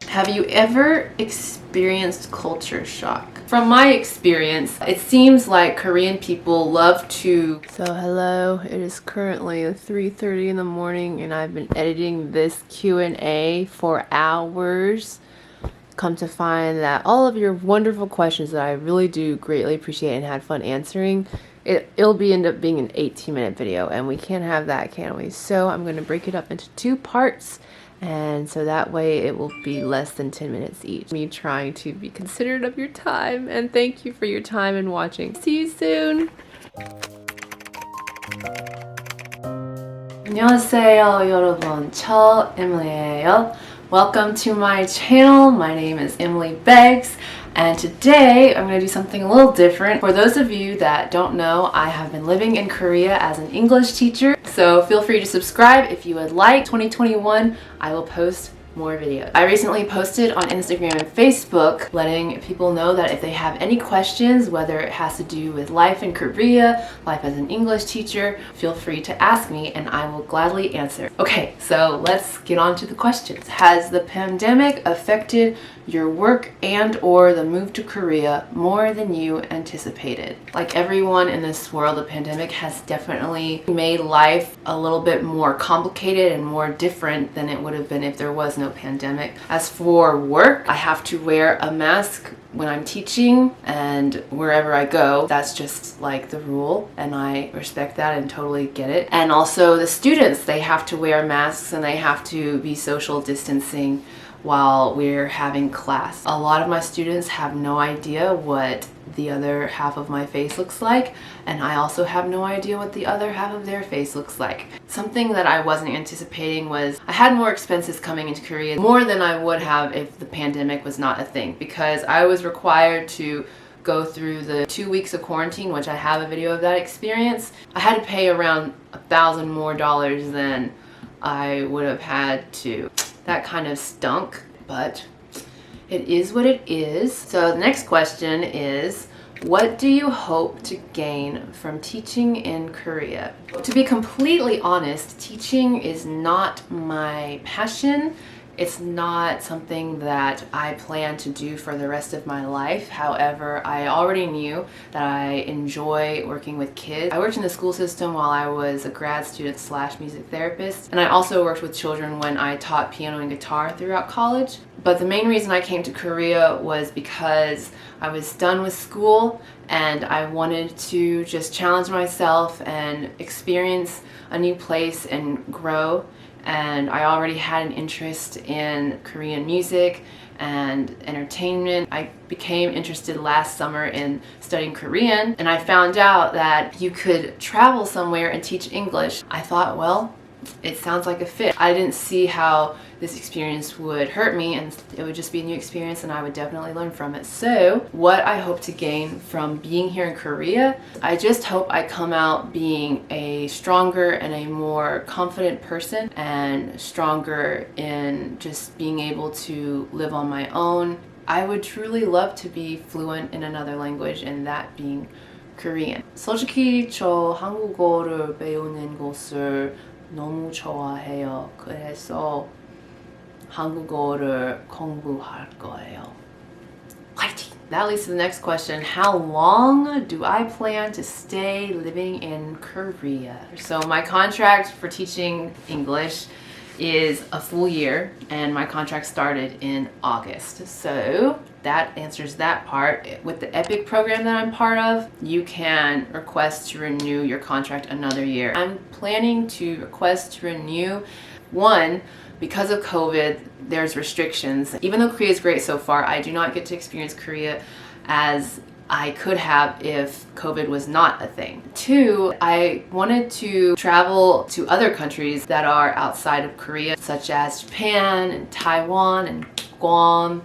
Have you ever experienced culture shock? From my experience, it seems like Korean people love to... So hello, it is currently 3:30 in the morning and I've been editing this Q&A for hours. Come to find that all of your wonderful questions that I really do greatly appreciate and had fun answering, it'll end up being an 18-minute video, and we can't have that, can we? So I'm going to break it up into 2 parts, and so that way it will be less than 10 minutes each. Me trying to be considerate of your time, and thank you for your time and watching. See you soon! 안녕하세요 여러분, Emilie예요. Welcome to my channel. My name is Emily Beggs, and today I'm going to do something a little different. For those of you that don't know, I have been living in Korea as an English teacher, so feel free to subscribe if you would like. 2021, I will post more videos. I recently posted on Instagram and Facebook letting people know that if they have any questions, whether it has to do with life in Korea, life as an English teacher, feel free to ask me and I will gladly answer. Okay, so let's get on to the questions. Has the pandemic affected your work and or the move to Korea more than you anticipated? Like everyone in this world, the pandemic has definitely made life a little bit more complicated and more different than it would have been if there was no pandemic. As for work, I have to wear a mask when I'm teaching and wherever I go. That's just like the rule, and I respect that and totally get it. And also the students, they have to wear masks and they have to be social distancing while we're having class. A lot of my students have no idea what the other half of my face looks like, and I also have no idea what the other half of their face looks like. Something that I wasn't anticipating was I had more expenses coming into Korea, more than I would have if the pandemic was not a thing, because I was required to go through the 2 weeks of quarantine, which I have a video of that experience. I had to pay around $1,000 more than I would have had to. That kind of stunk, but it is what it is. So the next question is, what do you hope to gain from teaching in Korea? To be completely honest, teaching is not my passion. It's not something that I plan to do for the rest of my life. However, I already knew that I enjoy working with kids. I worked in the school system while I was a grad student / music therapist, and I also worked with children when I taught piano and guitar throughout college. But the main reason I came to Korea was because I was done with school and I wanted to just challenge myself and experience a new place and grow. And I already had an interest in Korean music and entertainment. I became interested last summer in studying Korean, and I found out that you could travel somewhere and teach English. I thought, well, it sounds like a fit. I didn't see how this experience would hurt me, and it would just be a new experience and I would definitely learn from it. So what I hope to gain from being here in Korea, I just hope I come out being a stronger and a more confident person, and stronger in just being able to live on my own. I would truly love to be fluent in another language, and that being Korean. 솔직히 저 한국어를 배우는 것을 너무 좋아해요. 그래서 한국어를 공부할 거예요. 화이팅! That leads to the next question. How long do I plan to stay living in Korea? So my contract for teaching English is a full year, and my contract started in August. So that answers that part. With the EPIC program that I'm part of, you can request to renew your contract another year. I'm planning to request to renew. One, because of COVID, there's restrictions. Even though Korea is great so far, I do not get to experience Korea as I could have if COVID was not a thing. Two, I wanted to travel to other countries that are outside of Korea, such as Japan and Taiwan and Guam,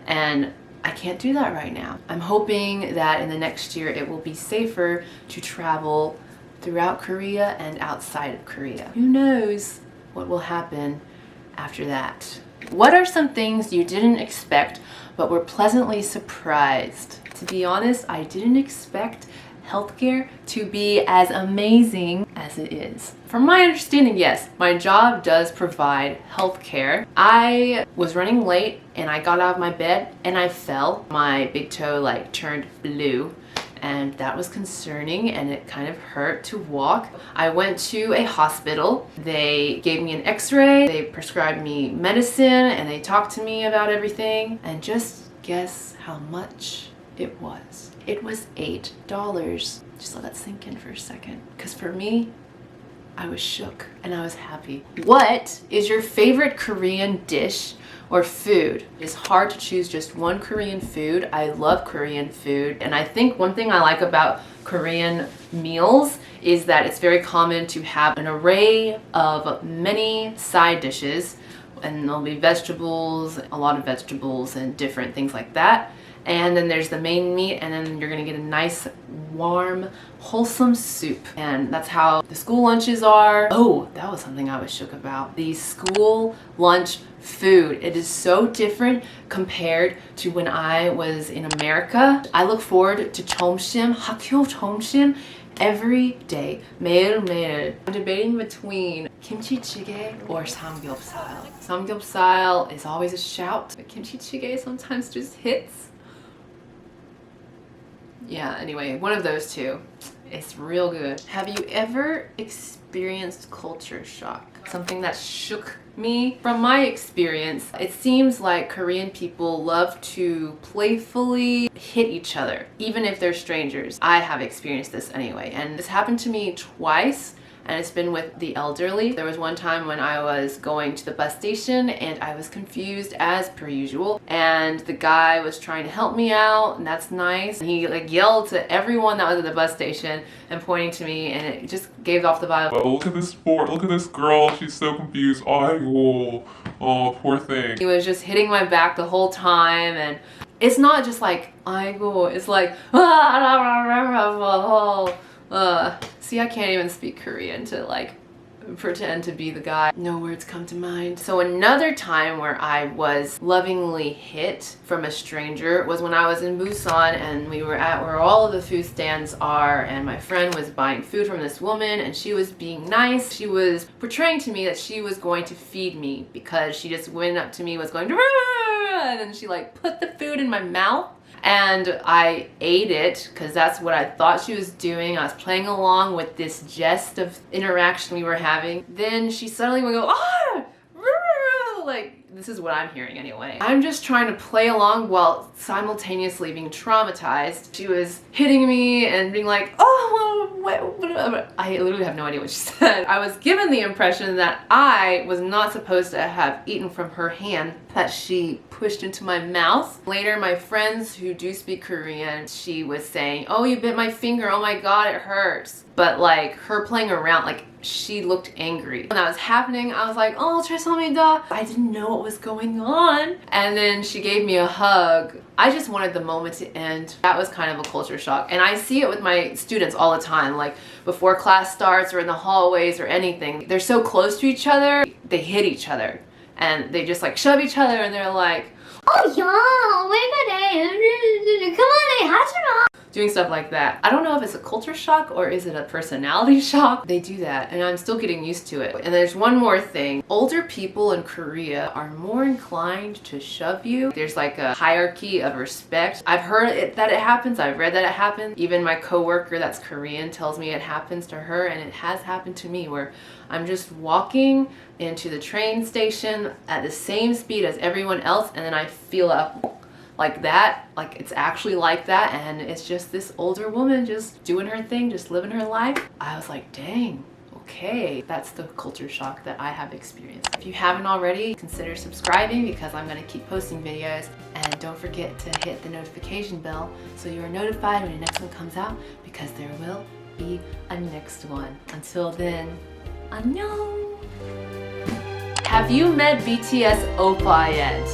and I can't do that right now. I'm hoping that in the next year it will be safer to travel throughout Korea and outside of Korea. Who knows what will happen after that? What are some things you didn't expect but were pleasantly surprised? To be honest, I didn't expect healthcare to be as amazing as it is. From my understanding, yes, my job does provide healthcare. I was running late and I got out of my bed and I fell. My big toe like turned blue, and that was concerning and it kind of hurt to walk. I went to a hospital. They gave me an x-ray, they prescribed me medicine, and they talked to me about everything. And just guess how much it was. It was $8. Just let that sink in for a second. Because for me, I was shook and I was happy. What is your favorite Korean dish or food? It's hard to choose just one Korean food. I love Korean food, and I think one thing I like about Korean meals is that it's very common to have an array of many side dishes, and there'll be vegetables, a lot of vegetables and different things like that. And then there's the main meat, and then you're gonna get a nice, warm, wholesome soup. And that's how the school lunches are. Oh, that was something I was shook about. The school lunch food. It is so different compared to when I was in America. I look forward to 점심, 학교 점심, every day, 매일매일. I'm debating between kimchi-jjigae or samgyeopsal. Samgyeopsal is always a shout, but kimchi-jjigae sometimes just hits. Yeah, anyway, one of those two. It's real good. Have you ever experienced culture shock? Something that shook me? From my experience, it seems like Korean people love to playfully hit each other, even if they're strangers. I have experienced this anyway, and this happened to me twice. And it's been with the elderly. There was one time when I was going to the bus station and I was confused as per usual, and the guy was trying to help me out, and that's nice. And he like yelled to everyone that was at the bus station and pointing to me, and it just gave off the vibe. Oh, look at this girl, she's so confused. Oh, poor thing. He was just hitting my back the whole time, and it's not just like 아이고, it's like see, I can't even speak Korean to like pretend to be the guy. No words come to mind. So another time where I was lovingly hit from a stranger was when I was in Busan, and we were at where all of the food stands are, and my friend was buying food from this woman, and she was being nice. She was portraying to me that she was going to feed me because she just went up to me, was going and then she like put the food in my mouth. And I ate it because that's what I thought she was doing. I was playing along with this jest of interaction we were having. Then she suddenly would go, like, this is what I'm hearing anyway. I'm just trying to play along while simultaneously being traumatized. She was hitting me and being like, I literally have no idea what she said. I was given the impression that I was not supposed to have eaten from her hand that she pushed into my mouth. Later, my friends who do speak Korean, she was saying, oh, you bit my finger, oh my god, it hurts. But like her playing around, like she looked angry. When that was happening, I was like, oh, 죄송합니다. I didn't know what was going on. And then she gave me a hug. I just wanted the moment to end. That was kind of a culture shock. And I see it with my students all the time, like before class starts or in the hallways or anything. They're so close to each other, they hit each other. And they just like shove each other, and they're like, oh yeah, 왜 그래? 그만해, 하지 마. Doing stuff like that. I don't know if it's a culture shock or is it a personality shock. They do that, and I'm still getting used to it. And there's one more thing. Older people in Korea are more inclined to shove you. There's like a hierarchy of respect. I've heard that it happens. I've read that it happens. Even my coworker that's Korean tells me it happens to her, and it has happened to me where I'm just walking into the train station at the same speed as everyone else, and then I feel like that, like it's actually like that, and it's just this older woman just doing her thing, just living her life. I was like, dang, okay, that's the culture shock that I have experienced. If you haven't already, consider subscribing because I'm going to keep posting videos, and don't forget to hit the notification bell so you are notified when the next one comes out, because there will be a next one. Until then, 안녕! Have you met BTS Oppa yet?